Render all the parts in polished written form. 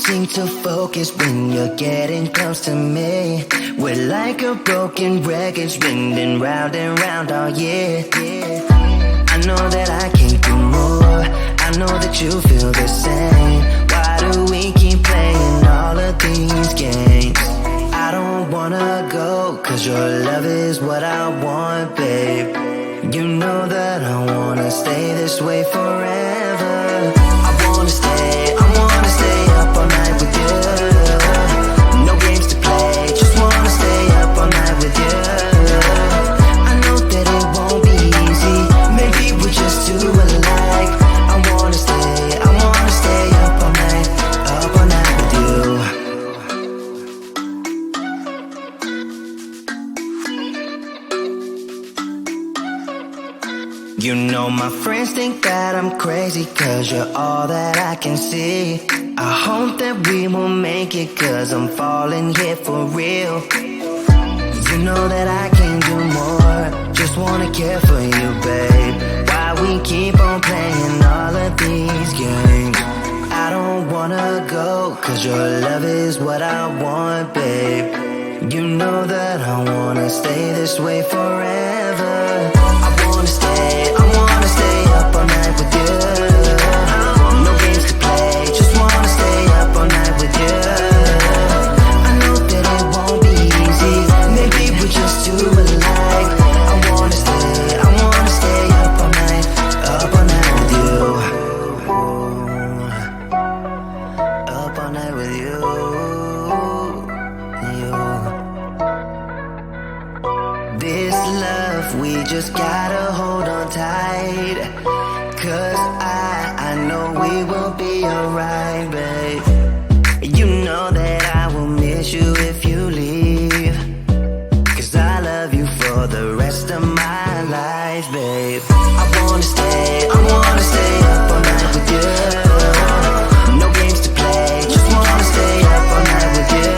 seem to focus when you're getting close to me. We're like a broken record spinning round and round all year. I know that I can't do more, I know that you feel the same. Why do we keep playing all of these games? I don't wanna go, cause your love is what I want, babe. You know that I wanna stay this way forever. I wanna stay up all night with you. No games to play, just wanna stay up all night with you. I know that it won't be easy, maybe we're just too alike. I wanna stay up all night with you. You know my friends think that I'm crazy, cause you're all that I can see. I hope that we will make it, cause I'm falling here for real. You know that I can't do more, just wanna care for you, babe. Why we keep on playing all of these games? I don't wanna go, cause your love is what I want, babe. You know that I wanna stay this way forever. I wanna stay up all night with you. No games to play, just wanna stay up all night with you. I know that it won't be easy, maybe we're just too alike. I wanna stay up all night with you. Up all night with you. This love, we just gotta hold on tight. Cause I know we will be alright, babe. You know that I will miss you if you leave. Cause I love you for the rest of my life, babe. I wanna stay up all night with you. No games to play, just wanna stay up all night with you.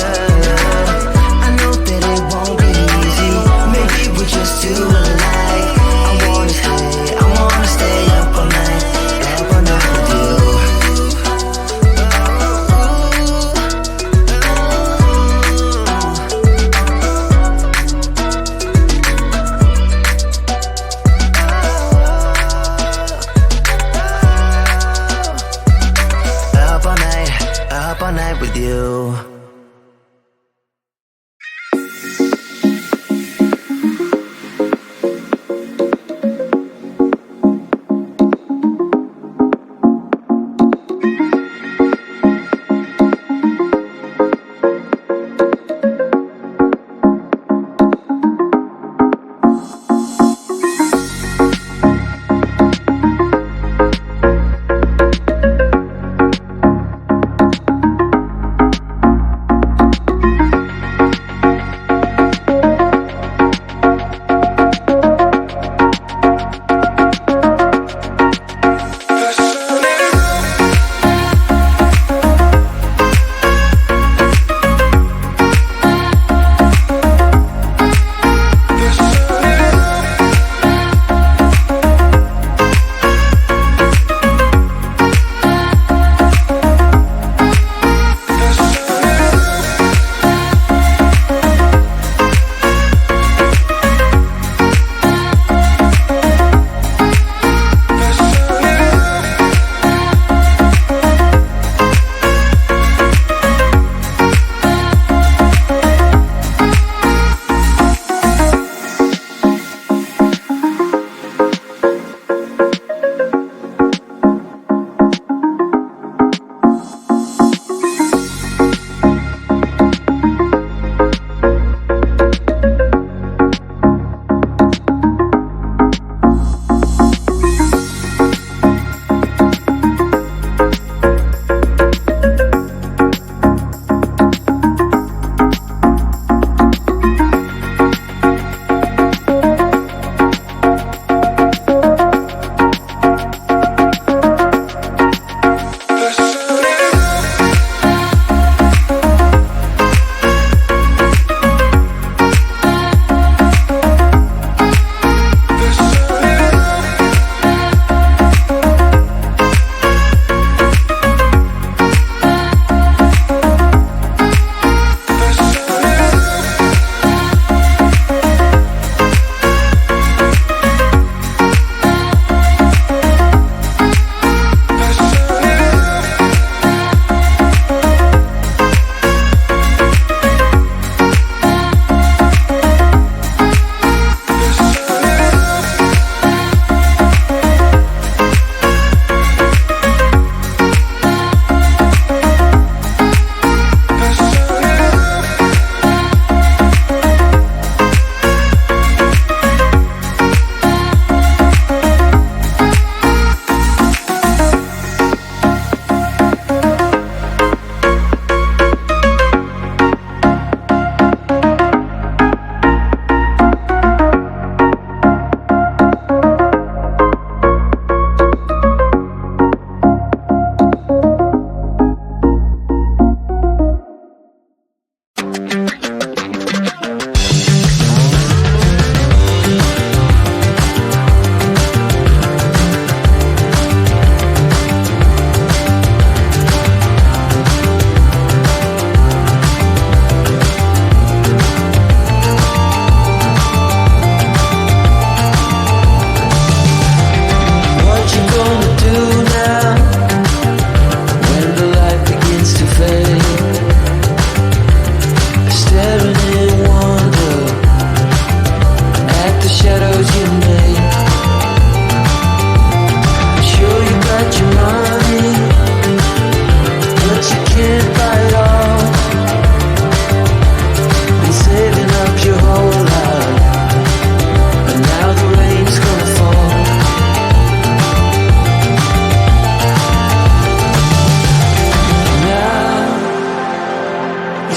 I know that it won't be easy, maybe we're just too alike. I wanna stay up all night with you.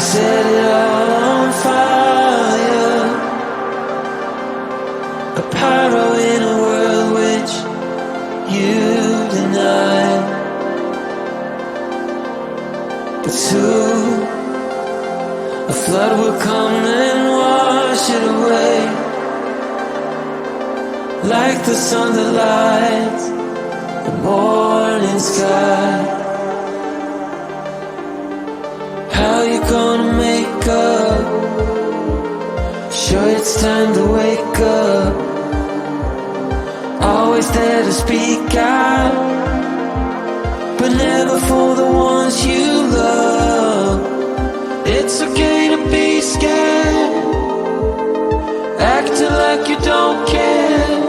set it all on fire. A pyro in a world which you deny. But soon a flood will come and wash it away, like the sun that lights the morning sky. How you gonna make up? Sure it's time to wake up. Always there to speak out, but never for the ones you love. It's okay to be scared, acting like you don't care.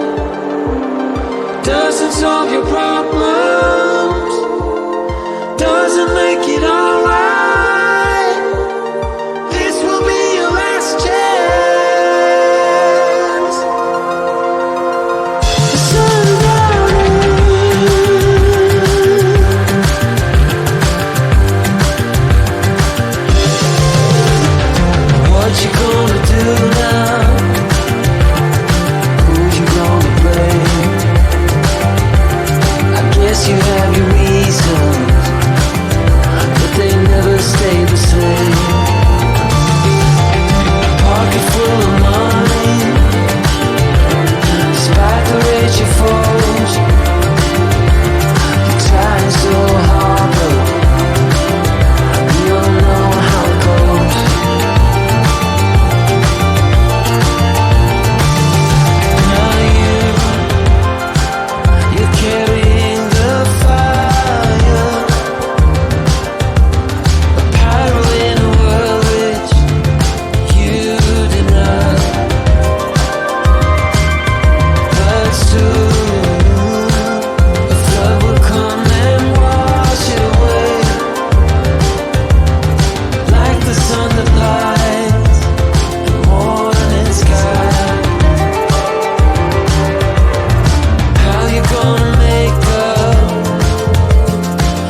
Doesn't solve your problems, doesn't make it alright. This will be your last chance. What you gonna do now? Who you gonna blame? I guess you have your reasons, but they never stay the same. Pocket full of money, despite the rage you foes. You're trying so hard, but you don't know how it goes. Now you're carrying the fire, a pyro in a world which you deny. But soon a flood will come and wash it away, like the sun that lights the morning sky. How you gonna make up?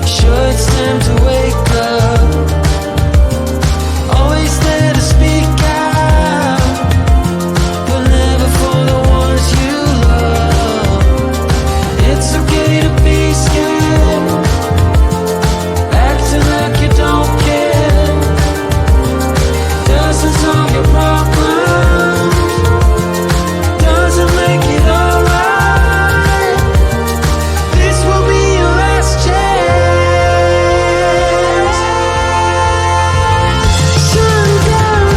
Sure it's time to wake up. Always there to speak out, but never for the ones you love. It's okay to be scared, acting like you don't care. Doesn't solve your problems, doesn't make it alright. This will be your last chance. Sundown.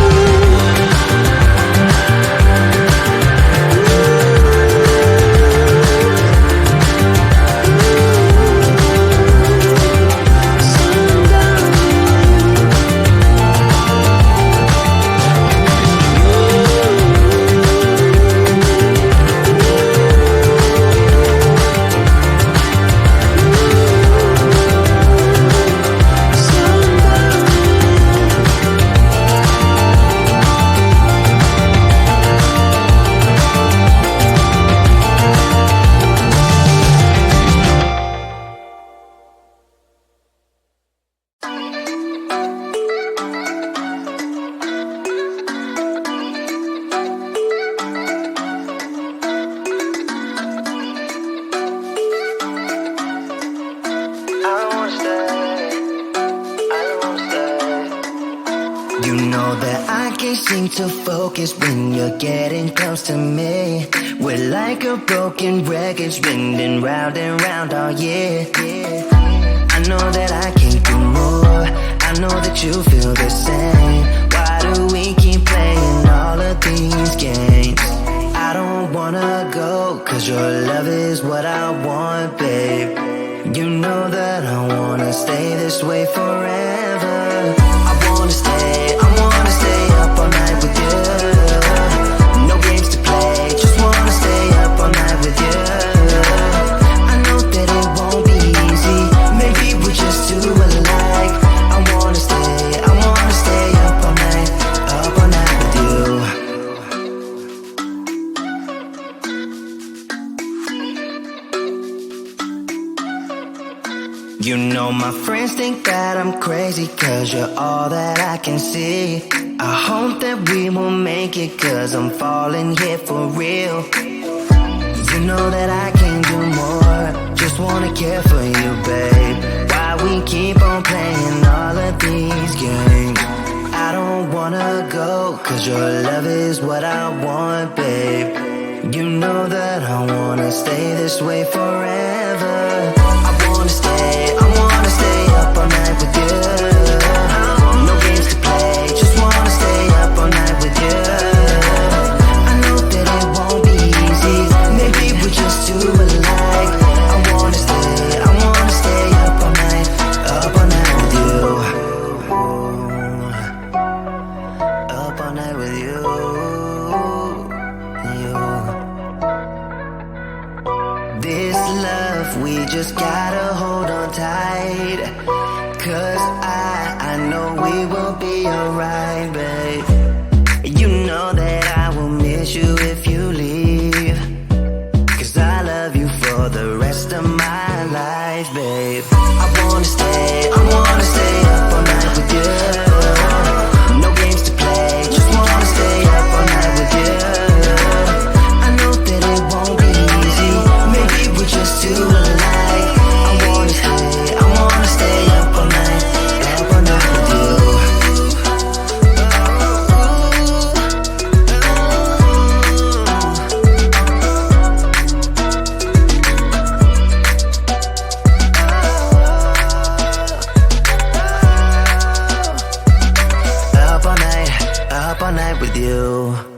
You know that I can't seem to focus when you're getting close to me. We're like a broken record spinning round and round all year. I know that I can't do more, I know that you feel the same. Why do we keep playing all of these games? I don't wanna go, cause your love is what I want, babe. You know that I wanna stay this way forever. I wanna stay up all night with you. No games to play, just wanna stay up all night with you. I know that it won't be easy, maybe we're just too alike. I wanna stay up all night with you. You know my friends friends think that I'm crazy, cause you're all that I can see. I hope that we will make it, cause I'm falling here for real. You know that I can't do more, just wanna care for you, babe. Why we keep on playing all of these games? I don't wanna go, cause your love is what I want, babe. You know that I wanna stay this way forever. I wanna stay up all night with you. No games to play, just wanna stay up all night with you. I know that it won't be easy, maybe we're just too alike. I wanna stay up all night with you. Up all night with you. This love, we just gotta hold on tight, cause I know we will be alright, babe. You know that I will miss you if you leave, cause I love you for the rest of my life, babe. I wanna stay up all night with you. No games to play, just wanna stay up all night with you. I know that it won't be easy, maybe we're just too alike. I wanna stay up all night with you. Up all night with you.